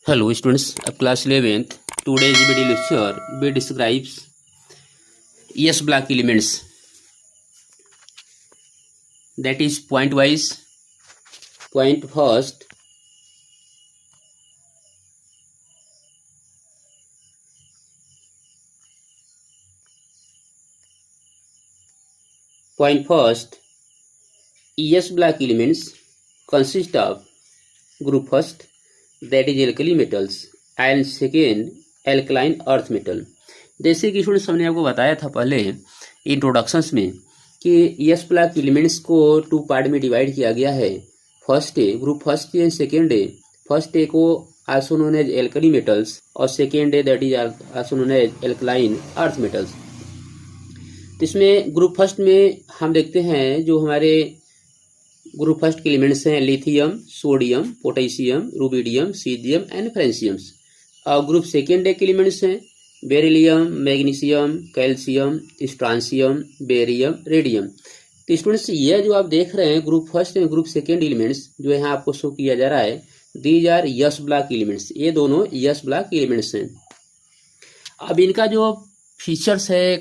Hello students of class 11th. Today's video lecture we describes S block elements, that is point wise. Point first, S block elements consist of group first, that is alkali metals, and second alkaline earth metal. जैसे कि students हमने आपको बताया था पहले introductions में कि s block elements को टू पार्ट में डिवाइड किया गया है. First A group first and second A. First A को also known as alkali metals और second A that is also known as alkaline earth metals. तो इसमें ग्रुप फर्स्ट में हम देखते हैं जो हमारे ग्रुप फर्स्ट के एलिमेंट्स हैं lithium, sodium, potassium, rubidium, caesium and francium. और ग्रुप सेकेंड के एलिमेंट्स हैं beryllium, magnesium, calcium, strontium, barium, radium. तो स्टूडेंट्स ये जो आप देख रहे हैं group first and group second elements जो यहाँ आपको शो किया जा रहा है, these R S block elements. ये दोनों एस ब्लॉक एलिमेंट्स हैं. अब इनका जो फीचर्स है,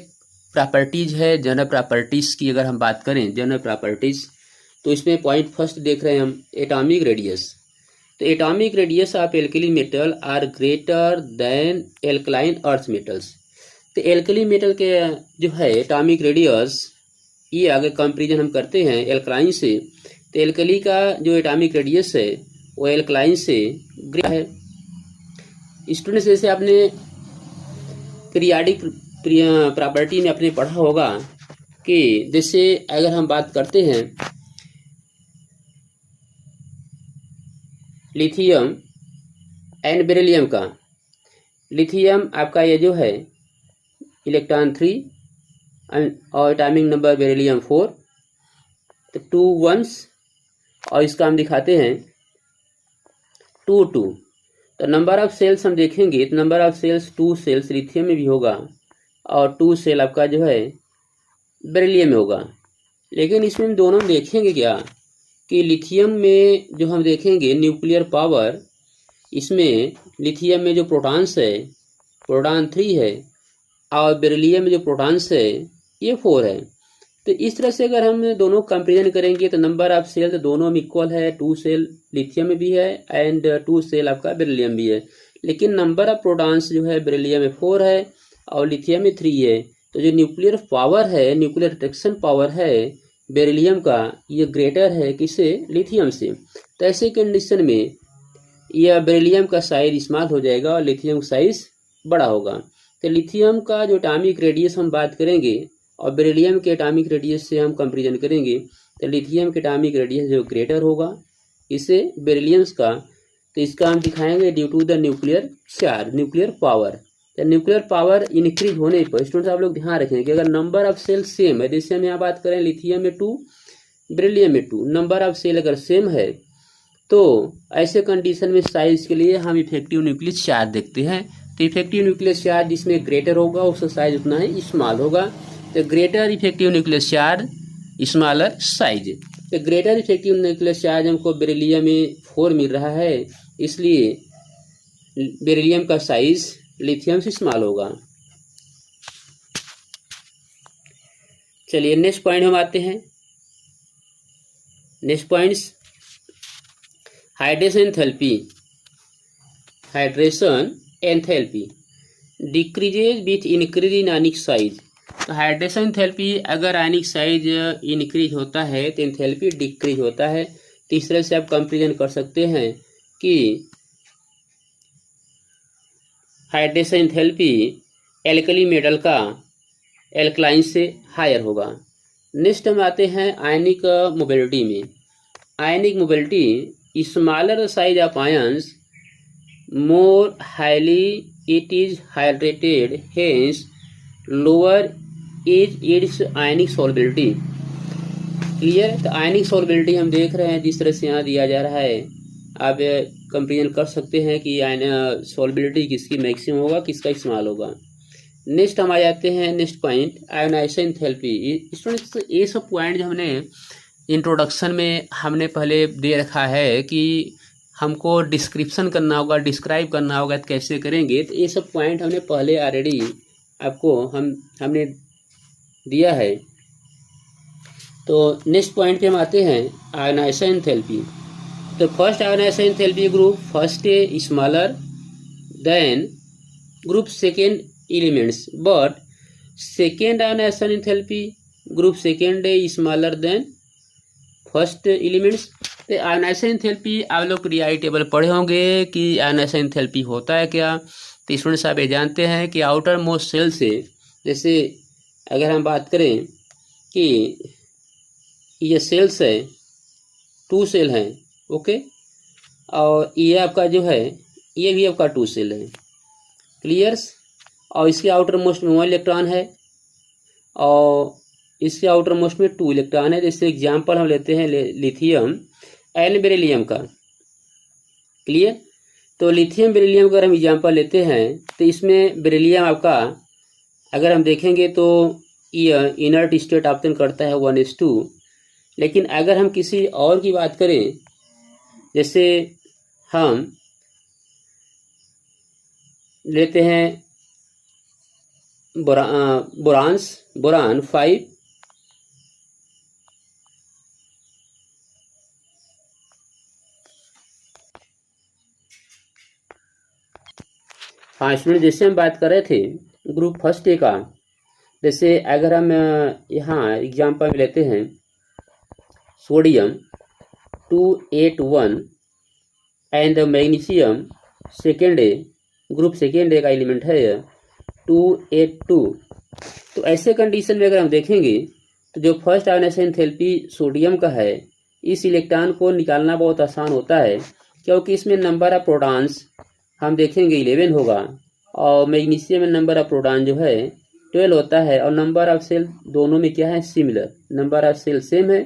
प्रॉपर्टीज है, जनरल प्रॉपर्टीज की अगर हम बात करें जनरल प्रॉपर्टीज, तो इसमें पॉइंट फर्स्ट देख रहे हैं हम एटॉमिक रेडियस. तो atomic radius of alkali metal are greater than alkaline earth metals. तो एल्कली मेटल के जो है एटॉमिक रेडियस, ये अगर कंपेरिजन हम करते हैं एल्कलाइन से, तो एल्कली का जो एटॉमिक रेडियस है वो एल्कलाइन से ग्रेटर है. स्टूडेंट्स जैसे आपने पीरियाडिक प्रॉपर्टी में आपने पढ़ा होगा कि जैसे अगर हम बात करते हैं लिथियम एंड बेरिलियम का, लिथियम आपका ये जो है इलेक्ट्रॉन 3 और एटॉमिक नंबर बेरिलियम 4, तो 2 1s और इसका हम दिखाते हैं 2 2. तो नंबर ऑफ सेल्स हम देखेंगे तो number of shells 2 shells lithium में भी होगा और 2 सेल आपका जो है बेरिलियम में होगा. लेकिन इसमें हम दोनों देखेंगे क्या कि लिथियम में जो हम देखेंगे न्यूक्लियर पावर, इसमें लिथियम में जो प्रोटॉन्स है प्रोटॉन 3 है और बेरिलियम में जो प्रोटॉन्स है ये 4 है. तो इस तरह से अगर हम दोनों कंपेरिजन करेंगे तो नंबर ऑफ सेल तो दोनों में इक्वल है. 2 सेल लिथियम में भी है एंड 2 सेल आपका बेरिलियम भी है. लेकिन नंबर ऑफ प्रोटॉन्स जो है बेरिलियम में 4 है और लिथियम में 3 है. तो जो न्यूक्लियर पावर है, न्यूक्लियर अट्रैक्शन पावर है बेरिलियम का, ये ग्रेटर है किससे? लिथियम से. तो ऐसे कंडीशन में यह बेरिलियम का साइज स्मॉल हो जाएगा और लिथियम का साइज बड़ा होगा. तो लिथियम का जो एटॉमिक रेडियस हम बात करेंगे और बेरिलियम के एटॉमिक रेडियस से हम कंपेरिजन करेंगे तो लिथियम के एटॉमिक रेडियस जो ग्रेटर होगा इससे बेरिलियम का. तो इसका हम दिखाएंगे due to the nuclear charge, nuclear power. तो न्यूक्लियर पावर इंक्रीज होने पर स्टूडेंट्स आप लोग ध्यान रखेंगे कि अगर नंबर ऑफ सेल सेम है, जैसे हम यहाँ बात करें लिथियम में 2 बेरिलियम में 2, नंबर ऑफ सेल अगर सेम है तो ऐसे कंडीशन में साइज के लिए हम इफेक्टिव न्यूक्लियर चार्ज देखते हैं. तो इफेक्टिव न्यूक्लियर चार्ज जिसमें ग्रेटर होगा उसका साइज उतना ही स्मॉल होगा. तो greater effective nuclear charge, smaller size. तो ग्रेटर इफेक्टिव न्यूक्लियर चार्ज हमको बेरिलियम में 4 मिल रहा है, इसलिए बेरिलियम का साइज लिथियम से स्मॉल होगा. चलिए नेक्स्ट पॉइंट हम आते हैं. Next points hydration enthalpy. Hydration enthalpy decreases with increase in ionic size. तो हाइड्रेशन एंथैल्पी अगर आयनिक साइज इंक्रीज होता है तो एंथैल्पी डिक्रीज होता है. तो इस तरह से आप कंपेरिजन कर सकते हैं कि हाइड्रेशन एंथैल्पी एल्कली मेटल का एल्कलाइन से हायर होगा. नेक्स्ट हम आते हैं आयनिक मोबिलिटी में. Ionic mobility smaller size of ions more highly it is hydrated, hence lower is its ionic solubility. Clear. तो आयनिक सॉल्युबिलिटी हम देख रहे हैं जिस तरह से यहाँ दिया जा रहा है, आप कंपेरिजन कर सकते हैं कि सॉल्युबिलिटी किसकी मैक्सिमम होगा, किसका स्मॉल होगा. नेक्स्ट हम आ जाते हैं next point ionisation enthalpy. Students ये सब पॉइंट जो हमने इंट्रोडक्शन में हमने पहले दे रखा है कि हमको डिस्क्रिप्शन करना होगा, डिस्क्राइब करना होगा, तो कैसे करेंगे? तो ये सब पॉइंट हमने पहले ऑलरेडी आपको हमने दिया है। तो नेक्स्ट पॉइंट पे हम आते हैं, आयोनाइजेशन एंथैल्पी। तो first ionization enthalpy group first a smaller than group second elements, but second ionization enthalpy group second a smaller than first elements. तो आयोनाइजेशन एंथैल्पी आप लोग पीरियोडिक टेबल पढ़े होंगे कि आयोनाइजेशन एंथैल्पी होता है क्या। तो स्टूडेंट साहब ये जानते हैं कि आउटर मोस्ट सेल से, जैसे अगर हम बात करें कि ये सेल्स है, 2 सेल हैं, ओके, और ये आपका जो है ये भी आपका 2 सेल है, क्लियर्स। और इसके आउटर मोस्ट में 1 इलेक्ट्रॉन है और इसके आउटर मोस्ट में 2 इलेक्ट्रॉन है। जैसे एग्जांपल हम लेते हैं लिथियम एंड बेरिलियम का, क्लियर। तो लिथियम बेरिलियम का अगर हम एग्जांपल लेते हैं तो इसमें बेरिलियम आपका अगर हम देखेंगे तो ये इनर्ट स्टेट ऑप्शन करता है 1:2। लेकिन अगर हम किसी और की बात करें, जैसे हम लेते हैं बोरान 5, हाँ स्टूडेंट, जैसे हम बात कर रहे थे ग्रुप फर्स्ट ए का, जैसे अगर हम यहाँ एग्जाम्पल में लेते हैं sodium 281 and magnesium second A, group second A का एलिमेंट है 282। तो ऐसे कंडीशन में अगर हम देखेंगे तो जो फर्स्ट आयोनाइजेशन एंथैल्पी सोडियम का है, इस इलेक्ट्रॉन को निकालना बहुत आसान होता है, क्योंकि इसमें नंबर ऑफ प्रोटॉन्स हम देखेंगे 11 होगा, और मैग्नीशियम में नंबर ऑफ प्रोटॉन जो है 12 होता है, और नंबर ऑफ सेल दोनों में क्या है, similar, number of shell same है।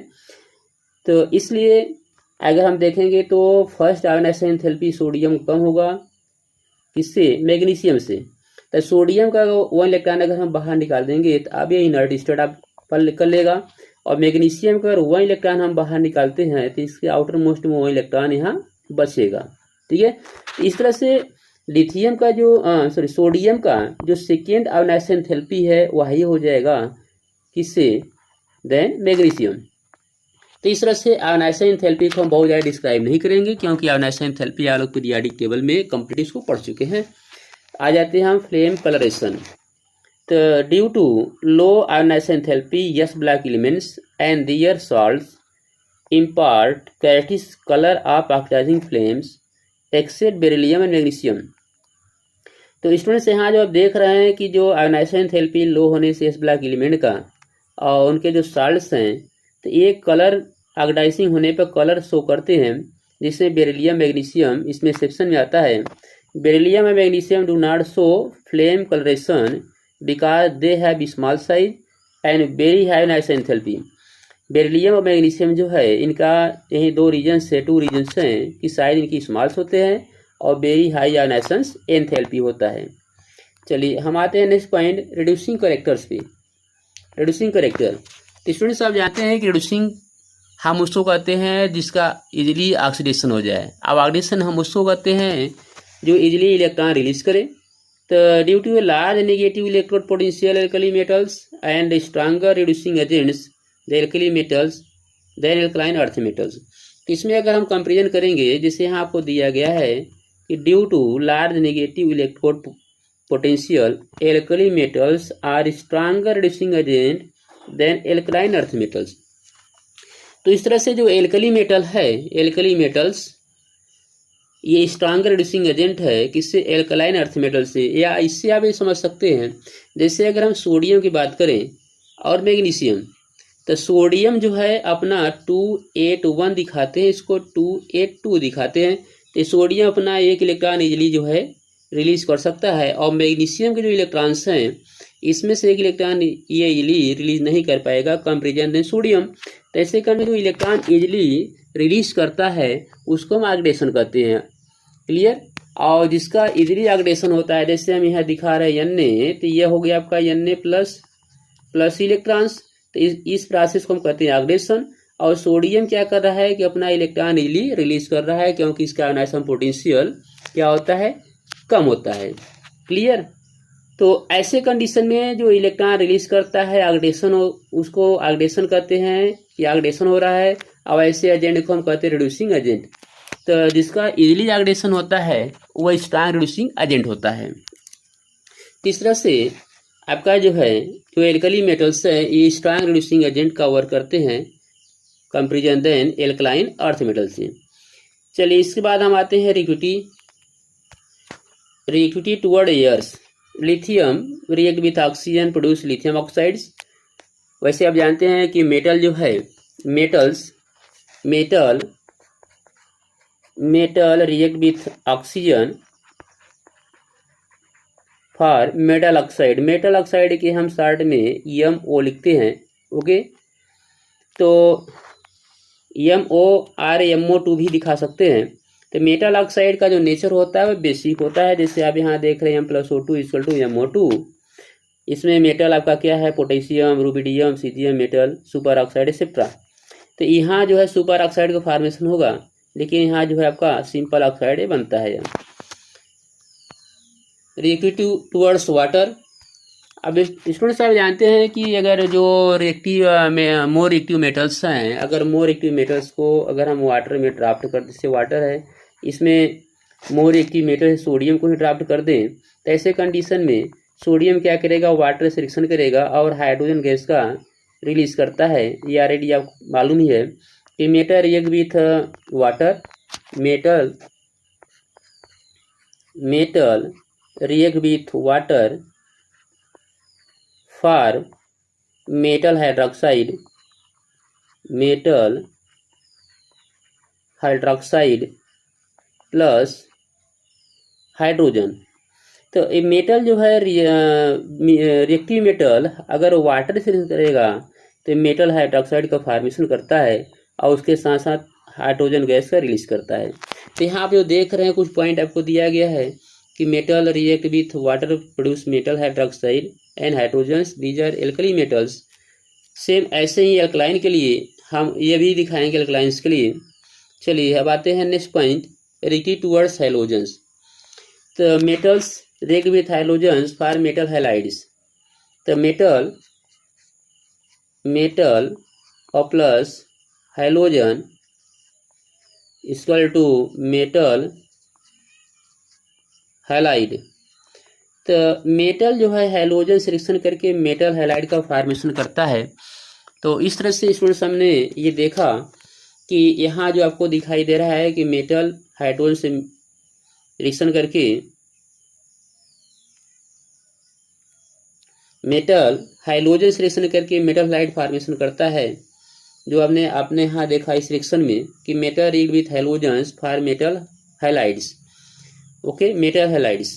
तो इसलिए अगर हम देखेंगे तो फर्स्ट आयोनाइजेशन एंथैल्पी सोडियम कम होगा, किससे, मैग्नीशियम से। तो सोडियम का 1 इलेक्ट्रॉन अगर हम बाहर निकाल देंगे तो अब ये इनर्ट स्टेट आप कर लेगा, और मैग्नीशियम का अगर 1 इलेक्ट्रॉन हम बाहर निकालते हैं तो इसके आउटर मोस्ट में 1 इलेक्ट्रॉन यहाँ बचेगा, ठीक है। इस तरह से लिथियम का जो सोडियम का जो सेकेंड आयोनाइजेशन एंथैल्पी है वही हो जाएगा किससे, देन मैग्नीशियम। तो इस तरह से आयोनाइजेशन एंथैल्पी को हम बहुत ज़्यादा डिस्क्राइब नहीं करेंगे, क्योंकि आयोनाइजेशन एंथैल्पी आप लोग पीरियोडिक टेबल में कंप्लीट इसको पढ़ चुके हैं। आ जाते हैं हम फ्लेम कलरेशन। तो due to low ionization enthalpy s block elements and their salts impart characteristic colour of oxidizing flames except beryllium and magnesium. तो स्टूडेंट्स यहाँ जो आप देख रहे हैं कि जो आयोनाइजेशन एंथैल्पी लो होने से एस ब्लैक एलिमेंट का और उनके जो साल्ट्स हैं तो ये कलर ऑक्सीडाइजिंग होने पर कलर शो करते हैं, जिसमें बेरिलियम मैग्नीशियम इसमें सेक्शन में आता है। Beryllium and magnesium do not show flame colouration because they have small size and very high ionisation enthalpy. Beryllium और मैग्नीशियम जो है इनका यही 2 रीजन्स है, 2 रीजन्स हैं कि साइज इनकी स्मॉल्स होते हैं और वेरी हाई आयोनाइजेशन एंथैल्पी होता है। चलिए हम आते हैं नेक्स्ट पॉइंट, रिड्यूसिंग करेक्टर्स पे। रिड्यूसिंग करेक्टर, तो स्टूडेंट्स आप जानते हैं कि रिड्यूसिंग हम उसको कहते हैं जिसका इजीली ऑक्सीडेशन हो जाए। अब ऑक्सीडेशन हम उसको कहते हैं जो इजीली इलेक्ट्रॉन रिलीज करे। तो due to large negative electrode potential alkali metals and stronger reducing agents the alkali metals than alkaline earth metals. तो इसमें अगर हम कंपेरिजन करेंगे, जैसे यहाँ आपको दिया गया है कि due to large negative electrode potential alkali metals are stronger reducing agent than alkaline earth metals. तो इस तरह से जो एल्कली मेटल है, एल्कली मेटल्स ये स्ट्रांगर रिड्यूसिंग एजेंट है किससे, एल्कलाइन अर्थ मेटल से। या इससे आप ये समझ सकते हैं, जैसे अगर हम सोडियम की बात करें और मैग्नीशियम, तो सोडियम जो है अपना 281 दिखाते हैं, इसको 282 दिखाते हैं। तो सोडियम अपना 1 इलेक्ट्रॉन इजीली जो है रिलीज कर सकता है, और मैग्नीशियम के जो इलेक्ट्रॉन्स हैं इसमें से 1 इलेक्ट्रॉन ये इजीली रिलीज नहीं कर पाएगा कंपेरिजन देन सोडियम। तो ऐसे करने जो इलेक्ट्रॉन इजीली रिलीज करता है उसको हम ऑक्सीडेशन कहते हैं, क्लियर। और जिसका इजीली ऑक्सीडेशन होता है, जैसे हम यहाँ दिखा रहे हैं Na, तो यह हो गया आपका Na प्लस इलेक्ट्रॉन्स। तो इस प्रोसेस को हम कहते हैं ऑक्सीडेशन। और सोडियम क्या कर रहा है कि अपना इलेक्ट्रॉन इजीली रिलीज कर रहा है, क्योंकि इसका आयनाइजेशन पोटेंशियल क्या होता है, कम होता है। क्लियर। तो ऐसे कंडीशन में जो इलेक्ट्रॉन रिलीज करता है ऑक्सीडेशन, उसको ऑक्सीडेशन कहते हैं, या ऑक्सीडेशन हो रहा है। अब ऐसे एजेंट को हम कहते हैं रिड्यूसिंग एजेंट। तो जिसका इजीली ऑक्सीडेशन होता है वह स्ट्रॉन्ग रिड्यूसिंग एजेंट होता है। तीसरा से आपका जो है जो एल्कली मेटल्स है ये स्ट्रॉन्ग रिड्यूसिंग एजेंट का वर्क करते हैं comparison than alkaline earth metal से। चलिए इसके बाद हम आते हैं reactivity toward airs. Lithium react with oxygen produce lithium oxides. वैसे आप जानते हैं कि मेटल जो है metal react with oxygen for metal oxide. Metal oxide के हम शॉर्ट में MO लिखते हैं। ओके, तो MO और MO2 भी दिखा सकते हैं। तो मेटल ऑक्साइड का जो नेचर होता है वो बेसिक होता है, जैसे आप यहाँ देख रहे हैं M+O2 = MO2। इसमें मेटल आपका क्या है, potassium, rubidium, caesium metal, super oxide etcetera. तो यहाँ जो है सुपर ऑक्साइड का फॉर्मेशन होगा, लेकिन यहाँ जो है आपका सिंपल ऑक्साइड बनता है। Reactivity towards water. अब स्टूडेंट्स आप जानते हैं कि अगर जो मोर रिएक्टिव मेटल्स हैं, अगर मोर रिएक्टिव मेटल्स को अगर हम वाटर में ड्राफ्ट कर, जैसे वाटर है इसमें मोर रिएक्टिव मेटल सोडियम को ही ड्राफ्ट कर दें, तो ऐसे कंडीशन में सोडियम क्या करेगा, वाटर से रिएक्शन करेगा और हाइड्रोजन गैस का रिलीज करता है। ये ऑलरेडी आपको मालूम ही है कि metal react with water, metal react with water for metal hydroxide plus hydrogen. तो ये मेटल जो है रिएक्टिव मेटल अगर वाटर से करेगा तो मेटल हाइड्रोक्साइड का फॉर्मेशन करता है और उसके साथ साथ हाइड्रोजन गैस का रिलीज करता है। तो यहाँ आप जो देख रहे हैं कुछ पॉइंट आपको दिया गया है कि metal react with water produce metal hydroxide and hydrogens, these are alkali metals. Same ऐसे ही एल्कलाइन के लिए हम ये भी दिखाएंगे एल्कलाइंस के लिए। चलिए अब आते हैं next point, react towards halogens. तो metals react with halogens for metal halides. तो मेटल और plus halogen equal to metal halide. तो मेटल जो है हैलोजन से रिएक्शन करके मेटल हैलाइड का फॉर्मेशन करता है। तो इस तरह से स्टूडेंट्स हमने ये देखा कि यहाँ जो आपको दिखाई दे रहा है कि मेटल हाइड्रोजन से रिएक्शन करके मेटल हाइड्रोजन से रिएक्शन करके मेटल हैलाइड फॉर्मेशन करता है। जो आपने यहाँ देखा इस रिएक्शन में कि metal react with halogens for metal halides. Okay, metal halides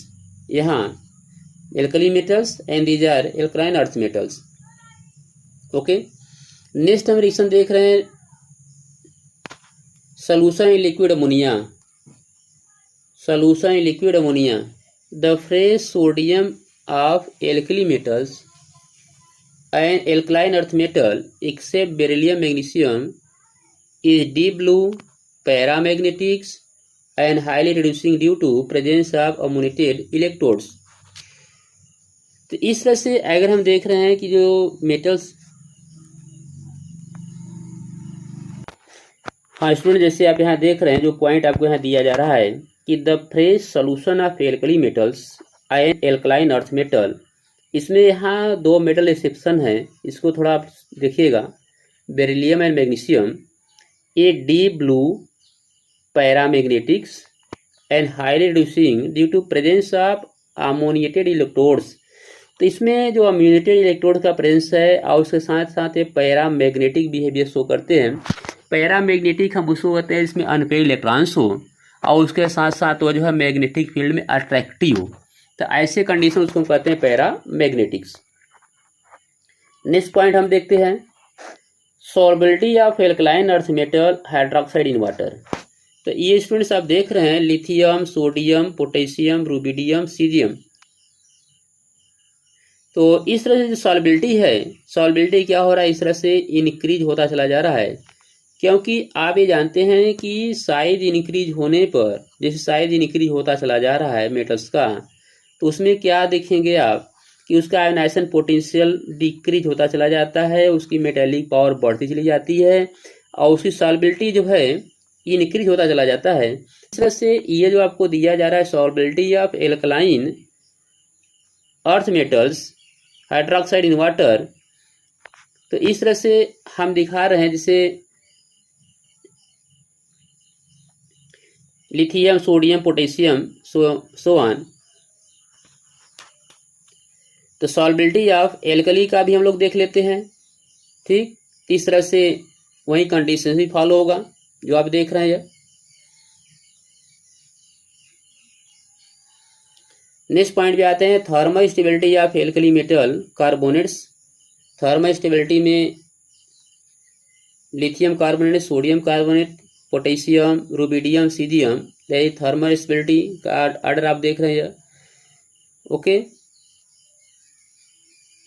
यहाँ alkali metals and these are alkaline earth metals. Okay, next हम रिएक्शन देख रहे हैं solution in liquid ammonia. The fresh sodium of alkali metals and alkaline earth metal except beryllium magnesium is deep blue, paramagnetics and highly reducing due to presence of ammoniated electrodes। तो इस तरह से अगर हम देख रहे हैं कि जो मेटल्स, हाँ स्टूडेंट जैसे आप यहाँ देख रहे हैं जो पॉइंट आपको यहाँ दिया जा रहा है कि the fresh solution of alkali metals and alkaline earth metal, इसमें यहाँ दो मेटल एक्सेप्शन है, इसको थोड़ा आप देखिएगा, beryllium and magnesium, a deep blue, paramagnetics and highly reducing due to presence of ammoniated electrodes. तो इसमें जो अमोनिएटेड इलेक्ट्रोड का प्रेजेंस है और उसके साथ साथ ये पैरामैग्नेटिक बिहेवियर शो करते हैं। पैरामैग्नेटिक हम उसको कहते हैं इसमें अनपेयर्ड इलेक्ट्रॉन्स हो और उसके साथ साथ वो जो है मैग्नेटिक फील्ड में अट्रैक्टिव हो, तो ऐसे कंडीशन उसको कहते हैं पैरामैग्नेटिक्स। नेक्स्ट पॉइंट हम देखते हैं solubility of alkaline earth metal hydroxide in water. तो ये स्टूडेंट्स आप देख रहे हैं lithium, sodium, potassium, rubidium, caesium. तो इस तरह से जो सॉल्युबिलिटी है, सॉल्युबिलिटी क्या हो रहा है, इस तरह से इंक्रीज होता चला जा रहा है। क्योंकि आप ये जानते हैं कि साइज इंक्रीज होने पर, जैसे साइज इंक्रीज होता चला जा रहा है मेटल्स का, तो उसमें क्या देखेंगे आप कि उसका आयोनाइजेशन पोटेंशियल डिक्रीज होता चला जाता है, उसकी मेटेलिक पावर बढ़ती चली जाती है और उसकी सॉल्बिलिटी जो है इंक्रीज होता चला जाता है। इस तरह से ये जो आपको दिया जा रहा है solubility of alkaline earth metals hydroxide in water, तो इस तरह से हम दिखा रहे हैं जैसे lithium, sodium, potassium, so on. तो सॉल्बिलिटी ऑफ एल्कली का भी हम लोग देख लेते हैं। ठीक, इस तरह से वही कंडीशन भी फॉलो होगा जो आप देख रहे हैं। नेक्स्ट पॉइंट पे आते हैं, thermal stability of alkali metal carbonates. Thermal stability में lithium carbonate, sodium carbonate, potassium, rubidium, caesium, यही थर्मल स्टेबिलिटी का ऑर्डर आप देख रहे हैं। ओके,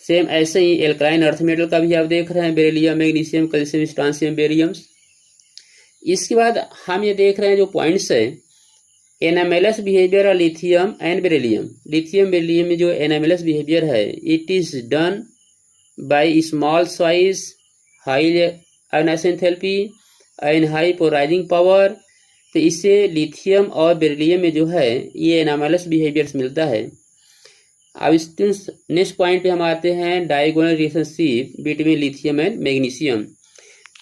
सेम ऐसे ही एल्कलाइन अर्थ मेटल का भी आप देख रहे हैं, बेरिलियम, मैग्नीशियम, कैल्शियम, स्ट्रांसियम, बेरियम्स। इसके बाद हम ये देख रहे हैं जो पॉइंट्स है, anomalous behaviour of lithium and beryllium. Lithium beryllium में जो एनामेलस बिहेवियर है, it is done by small size, high ionisation enthalpy and high polarising power. तो इससे लिथियम और बेरिलियम में जो है ये एनामेलस बिहेवियर मिलता है। अब इस नेक्स्ट पॉइंट पे हम आते हैं, diagonal relationship between lithium and magnesium.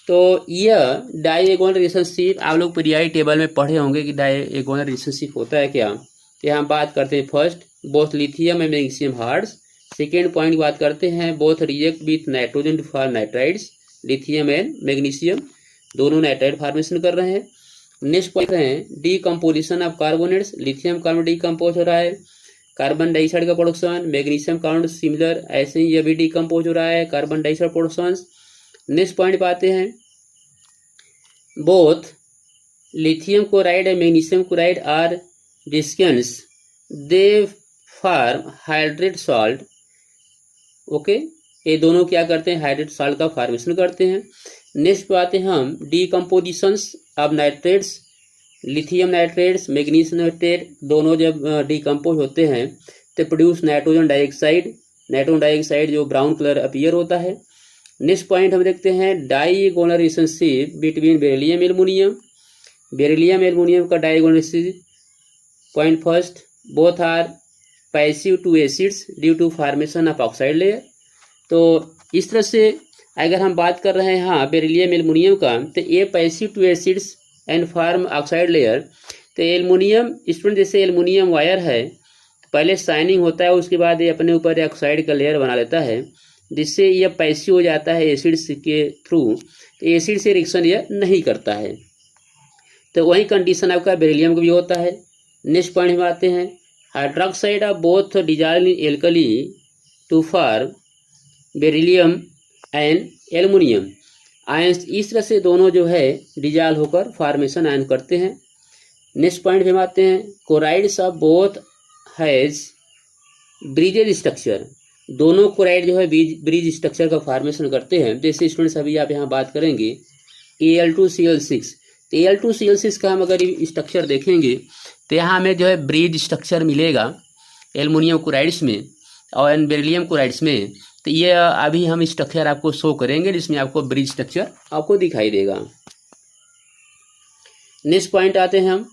तो यह डायगोनल रिलेशनशिप आप लोग पीरियोडिक टेबल में पढ़े होंगे कि डायगोनल रिलेशनशिप होता है क्या। तो यहाँ बात करते हैं first, both lithium and magnesium hards. Second point बात करते हैं, both react with nitrogen to form nitrides. Lithium and magnesium दोनों नाइट्राइड फॉर्मेशन कर रहे हैं। नेक्स्ट पॉइंट है, decomposition of carbonates. Lithium carbonate decompose हो रहा है, कार्बन डाइऑक्साइड का प्रोडक्शन। मैग्नीशियम कार्बोनेट सिमिलर, ऐसे ही यह भी डीकम्पोज हो रहा है, carbon dioxide production. Next point पे आते हैं, both lithium chloride and magnesium chloride are डिस्केंस, they form hydrate salt. Okay, ये दोनों क्या करते हैं, हाइड्रेट सॉल्ट का फॉर्मेशन करते हैं। नेक्स्ट पे आते हैं हम, decompositions of nitrates. Lithium nitrates, magnesium nitrate दोनों जब डीकम्पोज होते हैं तो produce nitrogen dioxide. Nitrogen dioxide जो ब्राउन कलर अपीयर होता है। नेक्स्ट पॉइंट हम देखते हैं, diagonal relationship between beryllium aluminium. Beryllium aluminium का diagonal relationship, point first, both are passive to acids due to formation of oxide layer. तो इस तरह से अगर हम बात कर रहे हैं हाँ बेरिलियम एल्युमिनियम का, तो ये passive to acids and form oxide layer. तो एल्युमिनियम स्टूडेंट, जैसे एल्युमिनियम वायर है, पहले शाइनिंग होता है, उसके बाद ये अपने ऊपर ऑक्साइड का लेयर बना लेता है, जिससे यह पैसिव हो जाता है एसिड्स के थ्रू। तो एसिड से रिएक्शन यह नहीं करता है। तो वही कंडीशन आपका बेरिलियम का भी होता है। नेक्स्ट पॉइंट में आते हैं, hydroxide of both dissolve in alkali to form beryllium and aluminium ions. इस तरह से दोनों जो है डिजॉल्व होकर फॉर्मेशन आयन करते हैं। नेक्स्ट पॉइंट पे हम आते हैं, chlorides of both has bridges structure. दोनों क्लोराइड जो है ब्रिज स्ट्रक्चर का फॉर्मेशन करते हैं। जैसे स्टूडेंट्स अभी आप यहाँ बात करेंगे Al2Cl6। तो Al2Cl6 का हम अगर स्ट्रक्चर देखेंगे तो यहाँ हमें जो है ब्रिज स्ट्रक्चर मिलेगा एल्युमिनियम क्लोराइड्स में और बेरिलियम क्लोराइड्स में। तो ये अभी हम स्ट्रक्चर आपको शो करेंगे जिसमें आपको ब्रिज स्ट्रक्चर आपको दिखाई देगा। नेक्स्ट पॉइंट आते हैं हम,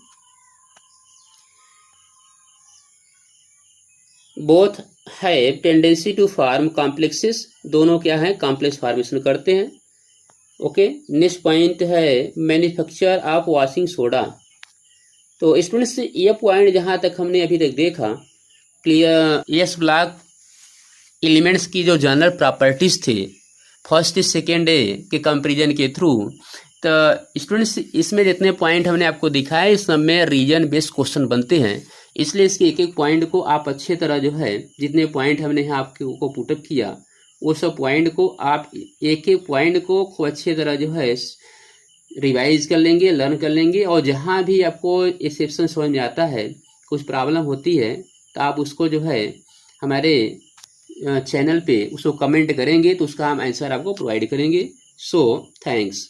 both have tendency to form complexes. दोनों क्या है, कॉम्प्लेक्स फॉर्मेशन करते हैं। ओके, नेक्स्ट पॉइंट है मैन्युफैक्चर ऑफ वॉशिंग सोडा। तो स्टूडेंट्स ये पॉइंट जहाँ तक हमने अभी तक देखा, क्लियर एस ब्लॉक एलिमेंट्स की जो जनरल प्रॉपर्टीज थे फर्स्ट सेकेंड डे के कंपेरिजन के थ्रू, तो स्टूडेंट्स इसमें जितने पॉइंट हमने आपको दिखाए इस सब में रीजन बेस्ड क्वेश्चन बनते हैं। इसलिए इसके एक एक पॉइंट को आप अच्छे तरह जो है, जितने पॉइंट हमने यहाँ आपको पुटअप किया वो सब पॉइंट को आप एक एक पॉइंट को खूब अच्छे तरह जो है रिवाइज कर लेंगे, लर्न कर लेंगे। और जहाँ भी आपको एक्सेप्शन समझ में आता है, कुछ प्रॉब्लम होती है, तो आप उसको जो है हमारे चैनल पे उसको कमेंट करेंगे तो उसका हम आंसर आपको प्रोवाइड करेंगे। So thanks.